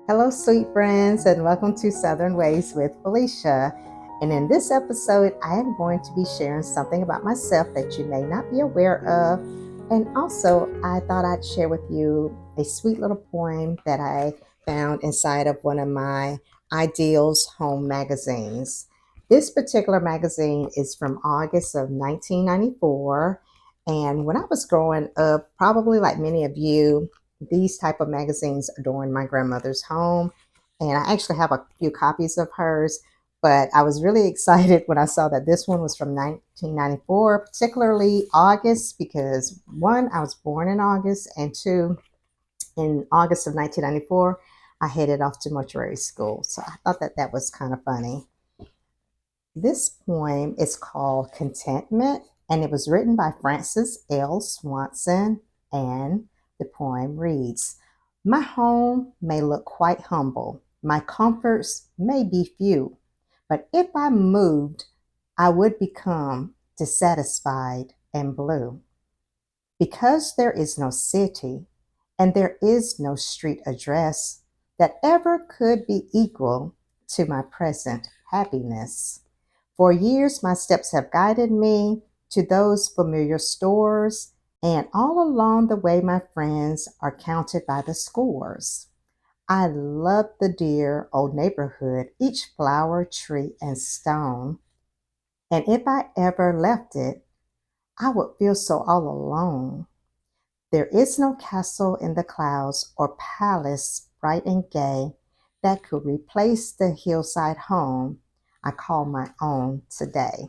Hello, sweet friends, and welcome to Southern Ways with Felicia. And in this episode, I am going to be sharing something about myself that you may not be aware of. And also, I thought I'd share with you a sweet little poem that I found inside of one of my Ideals home magazines. This particular magazine is from August of 1994. And when I was growing up, probably like many of you, these type of magazines adorn my grandmother's home, and I actually have a few copies of hers. But I was really excited when I saw that this one was from 1994, particularly August, because one, I was born in August, and two, in August of 1994, I headed off to mortuary school. So I thought that that was kind of funny. This poem is called Contentment, and it was written by Francis L. Swanson. And the poem reads: My home may look quite humble, my comforts may be few, but if I moved, I would become dissatisfied and blue. Because there is no city and there is no street address that ever could be equal to my present happiness. For years, my steps have guided me to those familiar stores, and all along the way, my friends are counted by the scores. I love the dear old neighborhood, each flower, tree, and stone. And if I ever left it, I would feel so all alone. There is no castle in the clouds or palace bright and gay that could replace the hillside home I call my own today.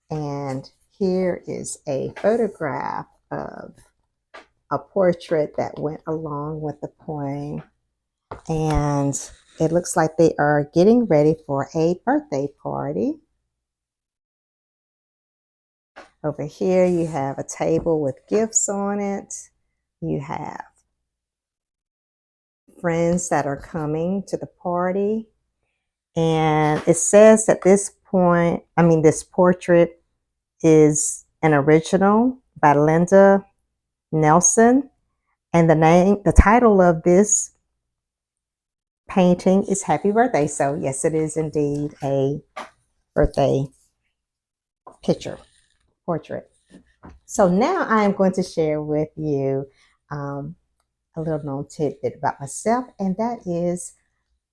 And here is a photograph of a portrait that went along with the poem. And it looks like they are getting ready for a birthday party. Over here, you have a table with gifts on it. You have friends that are coming to the party. And it says that this portrait is an original by Linda Nelson. And the title of this painting is Happy Birthday. So, yes, it is indeed a birthday picture, portrait. So, now I am going to share with you um, a little known tidbit about myself, and that is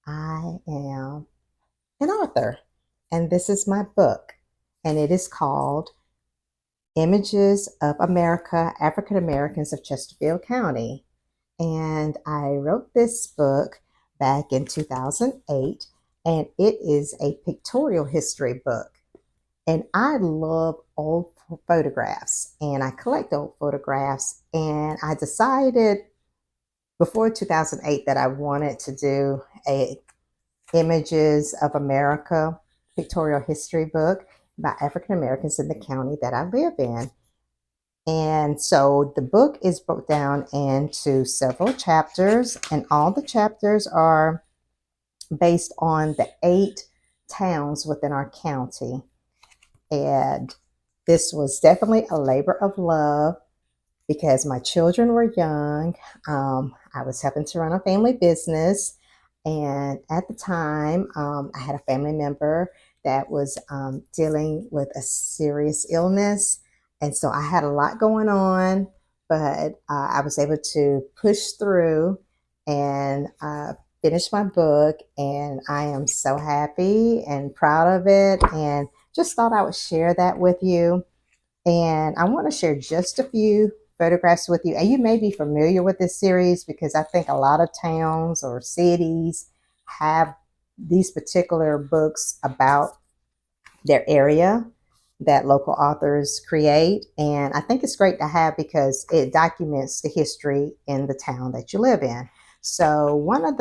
I am an author, and this is my book, and it is called Images of America, African Americans of Chesterfield County. And I wrote this book back in 2008, and it is a pictorial history book. And I love old photographs, and I collect old photographs. And I decided before 2008 that I wanted to do a Images of America pictorial history book about African Americans in the county that I live in. And so the book is broke down into several chapters, and all the chapters are based on the 8 towns within our county. And this was definitely a labor of love because my children were young. I was helping to run a family business. And at the time, I had a family member that was dealing with a serious illness. And so I had a lot going on, but I was able to push through and finish my book. And I am so happy and proud of it. And just thought I would share that with you. And I want to share just a few photographs with you. And you may be familiar with this series because I think a lot of towns or cities have these particular books about their area that local authors create. And I think it's great to have because it documents the history in the town that you live in. So, one of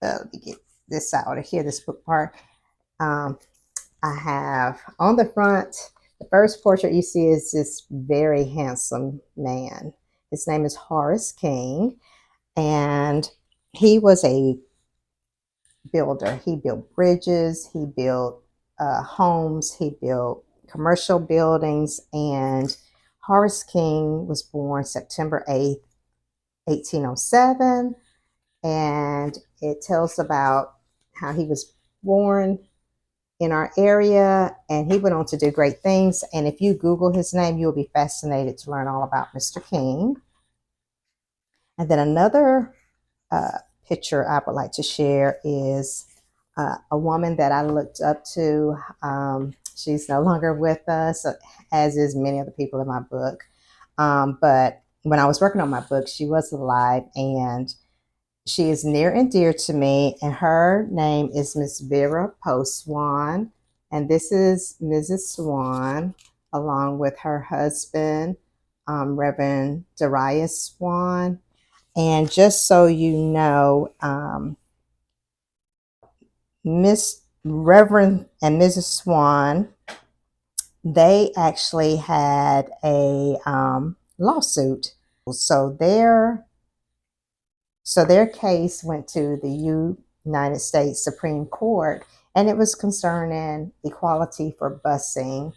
let me get this out of here, this book part. Um, I have on the front, the first portrait you see is this very handsome man. His name is Horace King, and he was a builder. He built bridges, he built homes, he built commercial buildings, and Horace King was born September 8th, 1807, and it tells about how he was born in our area, and he went on to do great things. And if you Google his name, you'll be fascinated to learn all about Mr. King. And then another picture I would like to share is a woman that I looked up to. She's no longer with us, as is many of the people in my book. But when I was working on my book, she was alive, and she is near and dear to me. And her name is Miss Vera Post Swan. And this is Mrs. Swan, along with her husband, Reverend Darius Swan. And just so you know, Miss Reverend and Mrs. Swan, they actually had a lawsuit. So their case went to the United States Supreme Court, and it was concerning equality for busing.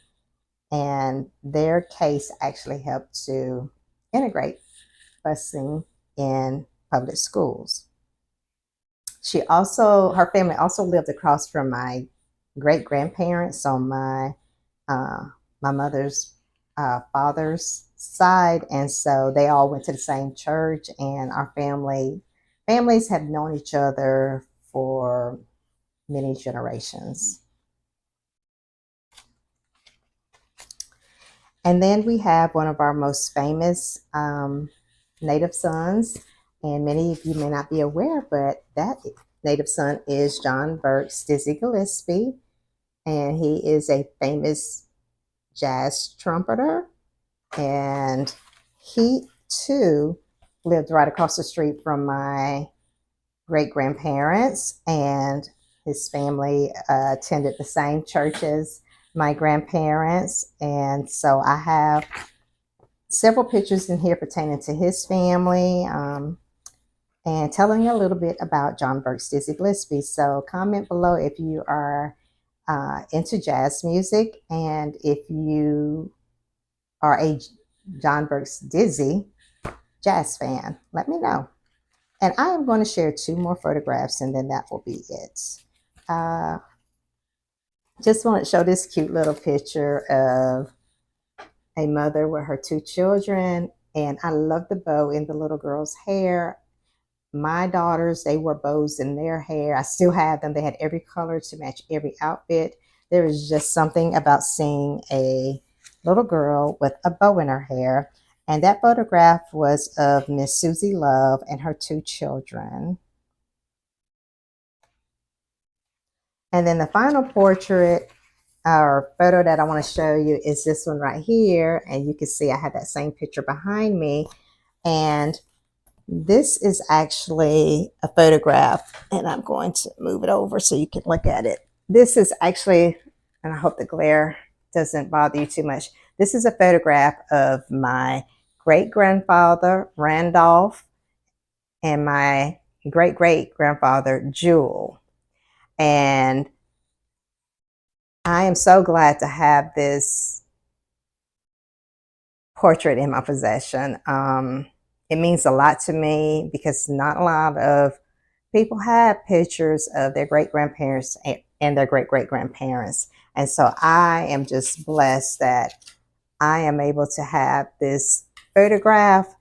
And their case actually helped to integrate busing in public schools. Her family also lived across from my great grandparents on my mother's father's side, and so they all went to the same church. And our families have known each other for many generations. And then we have one of our most famous native sons, and many of you may not be aware, but that native son is John Burke's Dizzy Gillespie, and he is a famous jazz trumpeter, and he too lived right across the street from my great grandparents, and his family attended the same church as my grandparents. And so I have several pictures in here pertaining to his family, and telling a little bit about John Burke's Dizzy Gillespie. So comment below if you are into jazz music, and if you are a John Burke's Dizzy jazz fan, let me know. And I am going to share 2 more photographs, and then that will be it. Just want to show this cute little picture of a mother with her 2 children, and I love the bow in the little girl's hair. My daughters, they wore bows in their hair. I still have them. They had every color to match every outfit. There is just something about seeing a little girl with a bow in her hair. And that photograph was of Miss Susie Love and her 2 children. And then the final portrait or photo that I want to show you is this one right here. And you can see I have that same picture behind me. And this is actually a photograph, and I'm going to move it over so you can look at it. This is actually, and I hope the glare doesn't bother you too much. This is a photograph of my great-grandfather, Randolph, and my great-great-grandfather, Jewel. And I am so glad to have this portrait in my possession. It means a lot to me because not a lot of people have pictures of their great-grandparents and their great-great-grandparents. And so I am just blessed that I am able to have this photograph.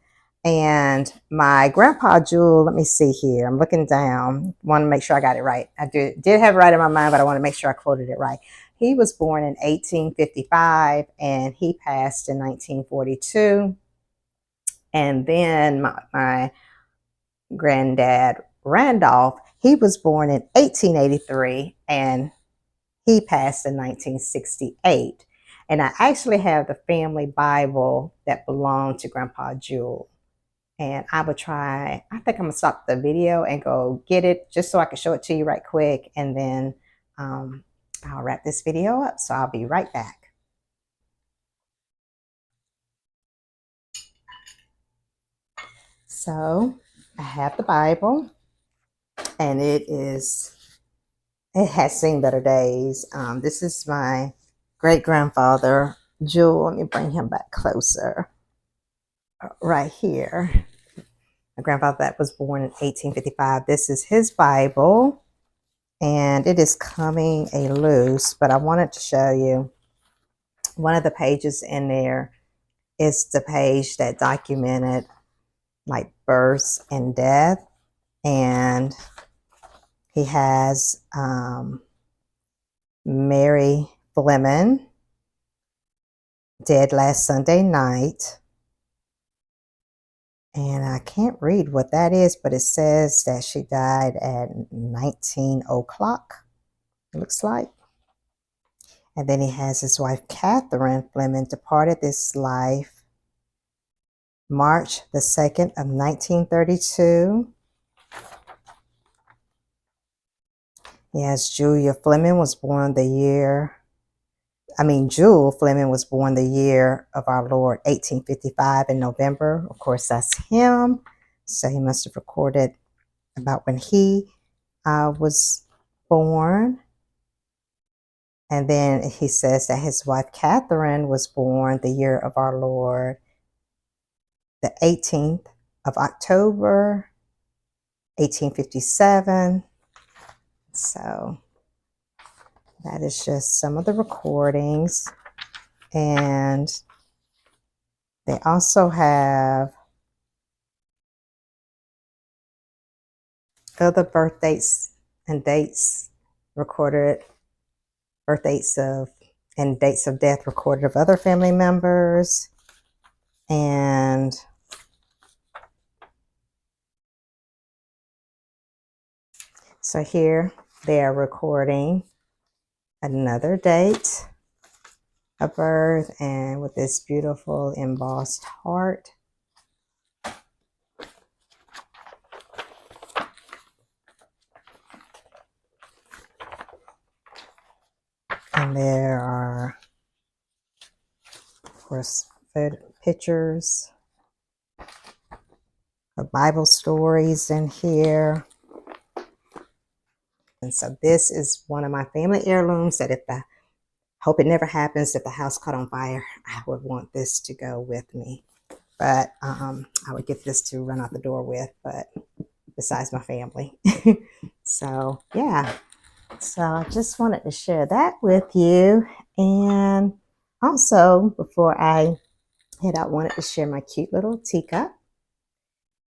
And my grandpa Jewel, let me see here. I'm looking down. Want to make sure I got it right. I did have it right in my mind, but I want to make sure I quoted it right. He was born in 1855 and he passed in 1942. And then my granddad, Randolph, he was born in 1883 and he passed in 1968. And I actually have the family Bible that belonged to Grandpa Jewel. And I think I'm gonna stop the video and go get it just so I can show it to you right quick. And then I'll wrap this video up. So I'll be right back. So I have the Bible, and it has seen better days. This is my great-grandfather, Jewel. Let me bring him back closer. Right here. My grandfather that was born in 1855. This is his Bible, and it is coming a loose, but I wanted to show you one of the pages in there is the page that documented like births and death. And he has Mary Fleming, dead last Sunday night. And I can't read what that is, but it says that she died at 19 o'clock, it looks like. And then he has his wife, Catherine Fleming, departed this life March the 2nd of 1932. Yes, Jewel Fleming was born the year of our Lord, 1855 in November. Of course, that's him. So he must have recorded about when he was born. And then he says that his wife, Catherine, was born the year of our Lord, the 18th of October, 1857. So that is just some of the recordings. And they also have other birth dates and dates recorded, birth dates of and dates of death recorded of other family members. And so here they are recording another date of birth, and with this beautiful embossed heart. And there are, of course, pictures of Bible stories in here. And so this is one of my family heirlooms that hope it never happens, if the house caught on fire, I would want this to go with me. But I would get this to run out the door with, but besides my family. So yeah. So I just wanted to share that with you. And also, before I head out, wanted to share my cute little teacup.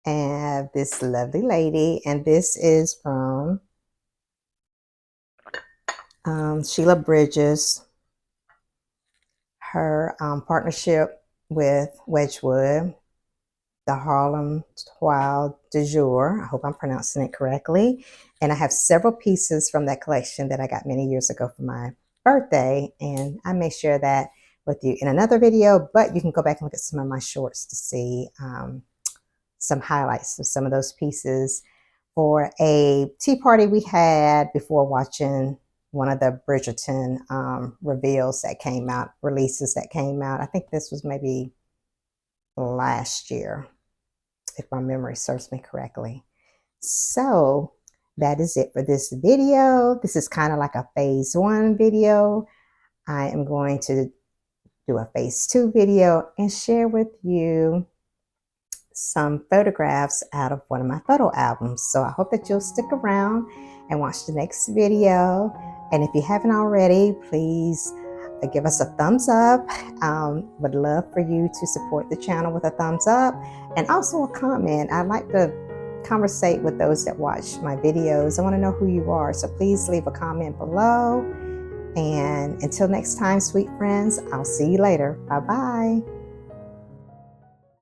And this lovely lady, and this is from Sheila Bridges, her partnership with Wedgwood, the Harlem Toile du Jour. I hope I'm pronouncing it correctly. And I have several pieces from that collection that I got many years ago for my birthday. And I may share that with you in another video, but you can go back and look at some of my shorts to see some highlights of some of those pieces for a tea party we had before watching one of the Bridgerton releases that came out. I think this was maybe last year, if my memory serves me correctly. So that is it for this video. This is kind of like a phase 1 video. I am going to do a phase 2 video and share with you some photographs out of one of my photo albums. So I hope that you'll stick around and watch the next video. And if you haven't already, please give us a thumbs up. Would love for you to support the channel with a thumbs up and also a comment. I like to conversate with those that watch my videos. I want to know who you are, so please leave a comment below. And until next time, sweet friends, I'll see you later. Bye-bye.